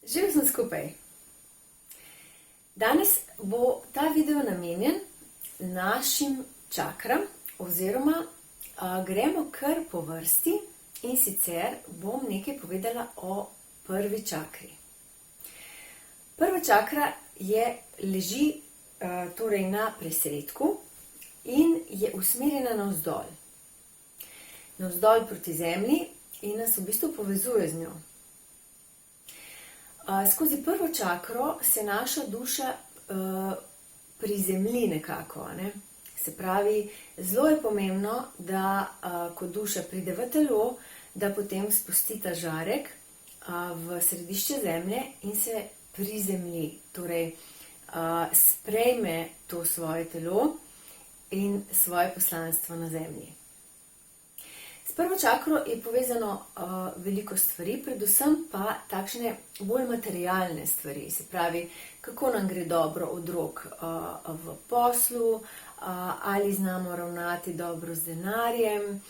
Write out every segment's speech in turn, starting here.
Živ sem skupaj. Danes bo ta video namenjen našim čakram oziroma gremo kar po vrsti in sicer bom nekaj povedala o prvi čakri. Prva čakra leži torej na presredku in je usmerjena navzdol. Navzdol proti zemlji in nas v bistvu povezuje z njo. Skozi prvo čakro se naša duša prizemlji nekako, ne? Se pravi, zelo je pomembno, da ko duša pride v telo, da potem spusti ta žarek v središče zemlje in se prizemlji, torej sprejme to svoje telo in svoje poslanstvo na zemlji. S prvo čakro je povezano veliko stvari, predvsem pa takšne bolj materialne stvari, se pravi, kako nam gre dobro od rok v poslu, ali znamo ravnati dobro z denarjem,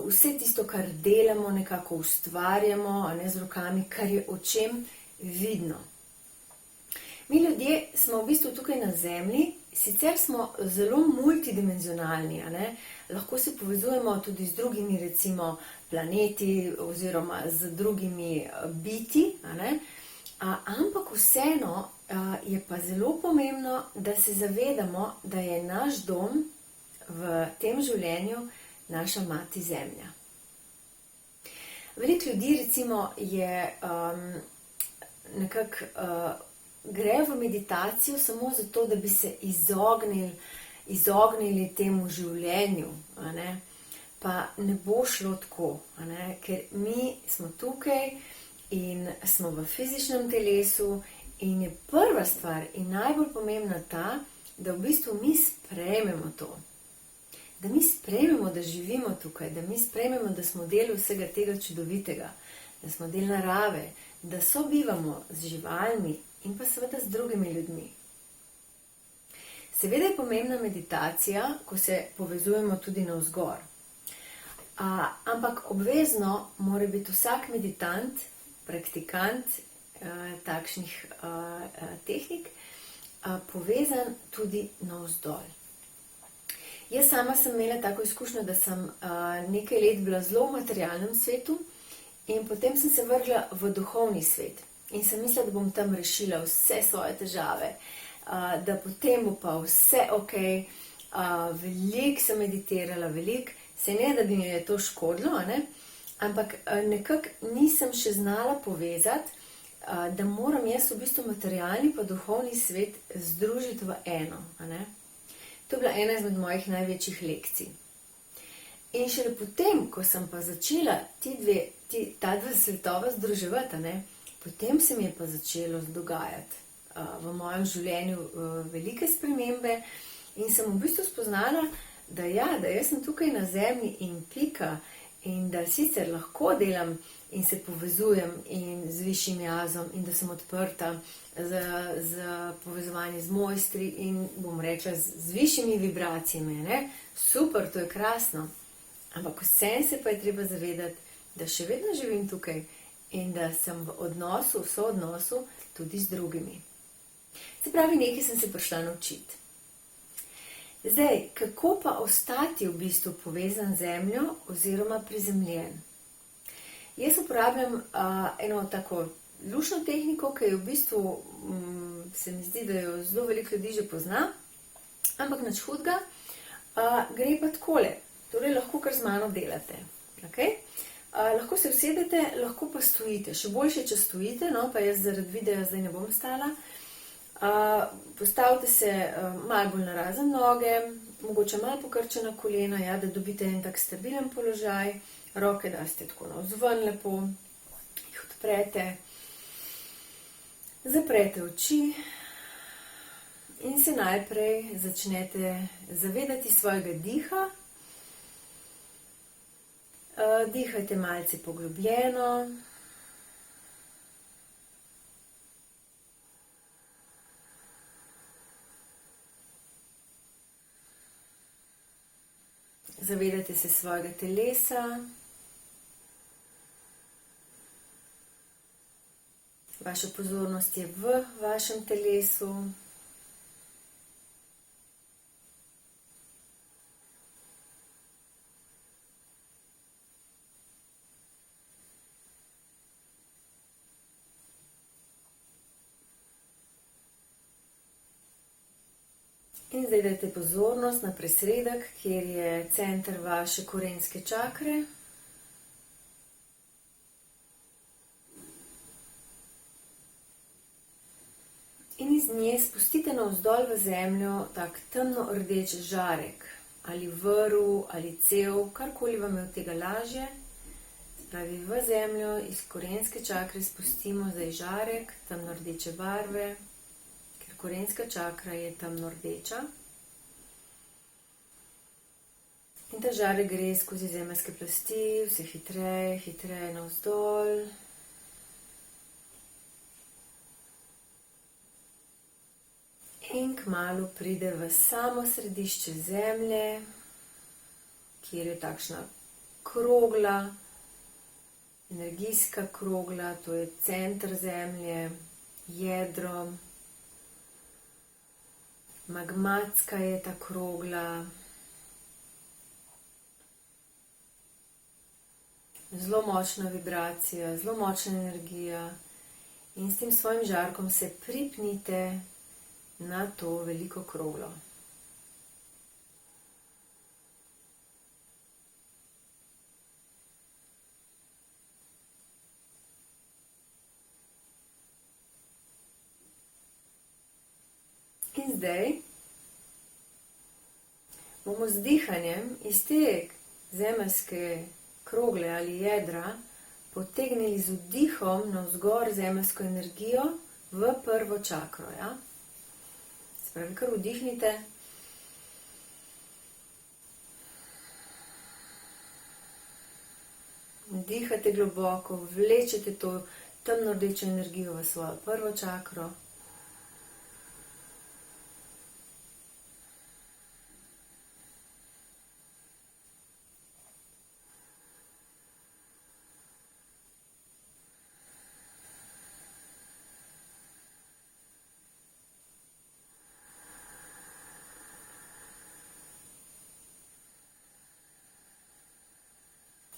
vse tisto, kar delamo, nekako ustvarjamo, a ne z rokami, kar je očem vidno. Mi ljudje smo v bistvu tukaj na zemlji, sicer smo zelo multidimenzionalni, a ne? Lahko se povezujemo tudi z drugimi, recimo, planeti oziroma z drugimi biti, a ne? Ampak vseeno je pa zelo pomembno, da se zavedamo, da je naš dom v tem življenju naša mati zemlja. Veliko ljudi, recimo, je nekako grejo v meditacijo samo zato, da bi se izognili temu življenju, a ne? Pa ne bo šlo tako, a ne? Ker mi smo tukaj in smo v fizičnem telesu in je prva stvar in najbolj pomembna ta, da v bistvu mi sprejmemo to. Da mi sprejmemo, da živimo tukaj, da mi sprejmemo, da smo del vsega tega čudovitega, da smo del narave, da sobivamo z živalmi in pa seveda z drugimi ljudmi. Seveda je pomembna meditacija, ko se povezujemo tudi navzgor. Ampak obvezno mora biti vsak meditant, praktikant takšnih tehnik, povezan tudi navzdol. Jaz sama sem imela tako izkušnjo, da sem nekaj let bila zelo v materialnem svetu in potem sem se vrgla v duhovni svet. In sem mislila, da bom tam rešila vse svoje težave, da potem bo pa vse ok, veliko sem meditirala, veliko, se ne, da bi mi je to škodilo, a ne? Ampak nekako nisem še znala povezati, da moram jaz v bistvu materialni pa duhovni svet združiti v eno, a ne? To je bila ena izmed mojih največjih lekcij. In šele potem, ko sem pa začela ta dva svetova združevati, a ne? Potem se mi je pa začelo dogajati v mojem življenju velike spremembe in sem v bistvu spoznala, da jaz sem tukaj na zemlji in pika in da sicer lahko delam in se povezujem in z višjim jazom in da sem odprta za povezovanje z mojstri in bom rekla z višjimi vibracijami, ne? Super, to je krasno. Ampak vsem se pa je treba zavedati, da še vedno živim tukaj in da sem v odnosu, v soodnosu tudi z drugimi. Se pravi, nekaj sem se prišla naučiti. Zdaj, kako pa ostati v bistvu povezan z zemljo oziroma prizemljen? Jaz uporabljam eno tako luštno tehniko, ki je v bistvu, se mi zdi, da jo zelo veliko ljudi že pozna, ampak nič hudega, gre pa takole, torej lahko kar z mano delate, okej? Lahko se usedete, lahko pa stojite. Še boljše, če stojite, no, pa jaz zaradi videa zdaj ne bom stala. Postavite se malo bolj narazen noge, mogoče malo pokrčena kolena, ja, da dobite en tak stabilen položaj. Roke daste tako navzven lepo, jih odprete, zaprete oči in se najprej začnete zavedati svojega diha. Dihajte malce poglobljeno. Zavedajte se svojega telesa. Vaša pozornost je v vašem telesu. In zdaj dajte pozornost na presredek, kjer je center vaše korenske čakre. In iz nje spustite navzdol v zemljo tak temno rdeč žarek, ali vrv, ali cev, karkoli vam je od tega lažje. Spravi v zemljo iz korenske čakre spustimo zdaj žarek temno rdeče barve, ker korenska čakra je temno rdeča. In ta žarek gre skozi zemeljske plasti, vse hitreje, hitreje navzdol. In kmalu pride v samo središče zemlje, kjer je takšna krogla, energijska krogla, to je center zemlje, jedro. Magmatska je ta krogla. Zelo močna vibracija, zelo močna energija. In s tem svojim žarkom se pripnite na to veliko kroglo. In zdaj bomo z dihanjem iz te zemeljske krogle ali jedra potegnili z vdihom navzgor zemeljsko energijo v prvo čakro, ja? Spravi, kar vdihnite. Dihate globoko, vlečete to temno rdečo energijo v svojo prvo čakro.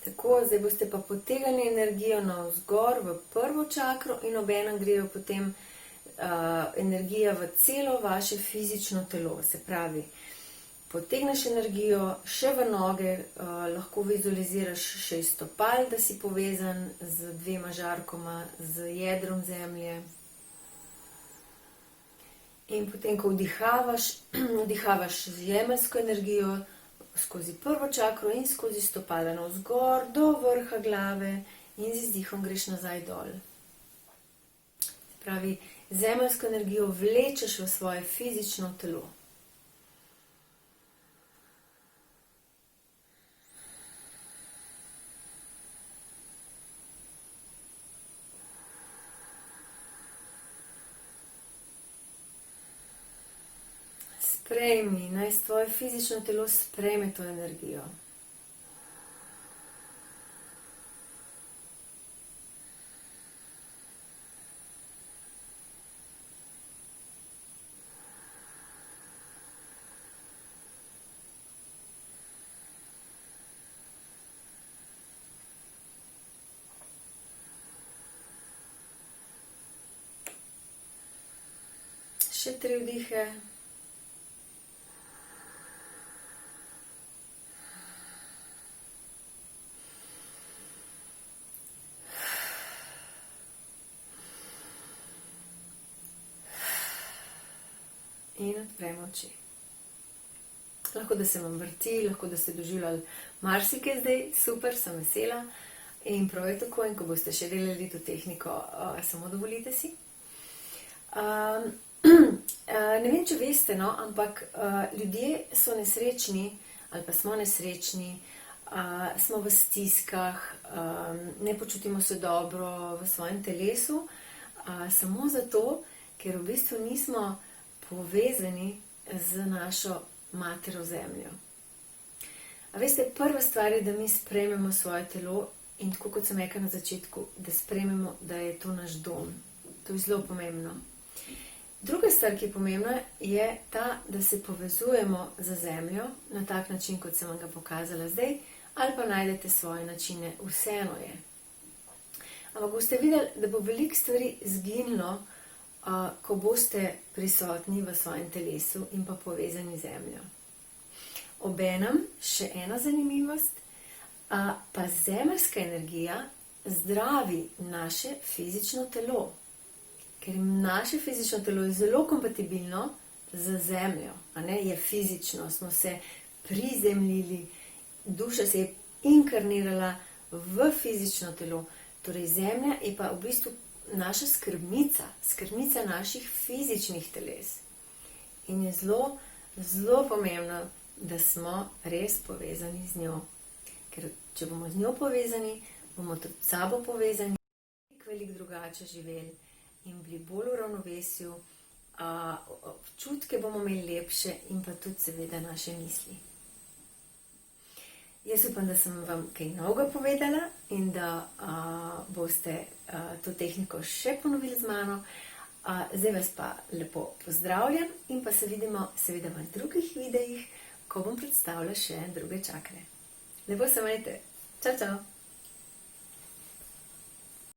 Tako, zdaj boste pa potegnili energijo navzgor v prvo čakro in obenem grejo potem energija v celo vaše fizično telo. Se pravi, potegneš energijo še v noge, lahko vizualiziraš še iz stopal, da si povezan z dvema žarkoma, z jedrom zemlje. In potem, ko vdihavaš, vdihavaš zemeljsko energijo skozi prvo čakro in skozi stopala navzgor do vrha glave in z izdihom greš nazaj dol. Se pravi, zemeljsko energijo vlečeš v svoje fizično telo. Sprejmi, naj tvoje fizično telo sprejme to energijo. Še 3 vdihe. In odpremo oči. Lahko, da se vam vrti, lahko, da ste doživljali marsikaj zdaj, super, sem vesela. In prav je tako, in ko boste še delali to tehniko, samo dovolite si. Ne vem, če veste, no, ampak ljudje so nesrečni, ali pa smo nesrečni, smo v stiskah, ne počutimo se dobro v svojem telesu, samo zato, ker v bistvu nismo povezani z našo matero zemljo. A veste, prva stvar je, da mi sprejmemo svoje telo in tako kot sem rekla na začetku, da sprejmemo, da je to naš dom. To je zelo pomembno. Druga stvar, ki je pomembna, je ta, da se povezujemo z Zemljo na tak način, kot sem vam ga pokazala zdaj, ali pa najdete svoje načine, vseeno je. Ampak boste videli, da bo veliko stvari izginilo, ko boste prisotni v svojem telesu in pa povezani z Zemljo. Obenem, še ena zanimivost, pa zemeljska energija zdravi naše fizično telo. Ker naše fizično telo je zelo kompatibilno z Zemljo, je fizično, smo se prizemljili, duša se je inkarnirala v fizično telo. Torej, Zemlja je pa v bistvu naša skrbnica naših fizičnih teles. In je zelo, zelo pomembno, da smo res povezani z njo. Ker če bomo z njo povezani, bomo tudi s sabo povezani, veliko drugače živeli in bili bolj v ravnovesju, občutke bomo imeli lepše in pa tudi seveda naše misli. Jaz upam, da sem vam kaj novega povedala in da boste to tehniko še ponovili z mano. Zdaj vas pa lepo pozdravljam in pa se vidimo seveda v drugih videih, ko bom predstavila še druge čakre. Lepo se majte. Čau, čau!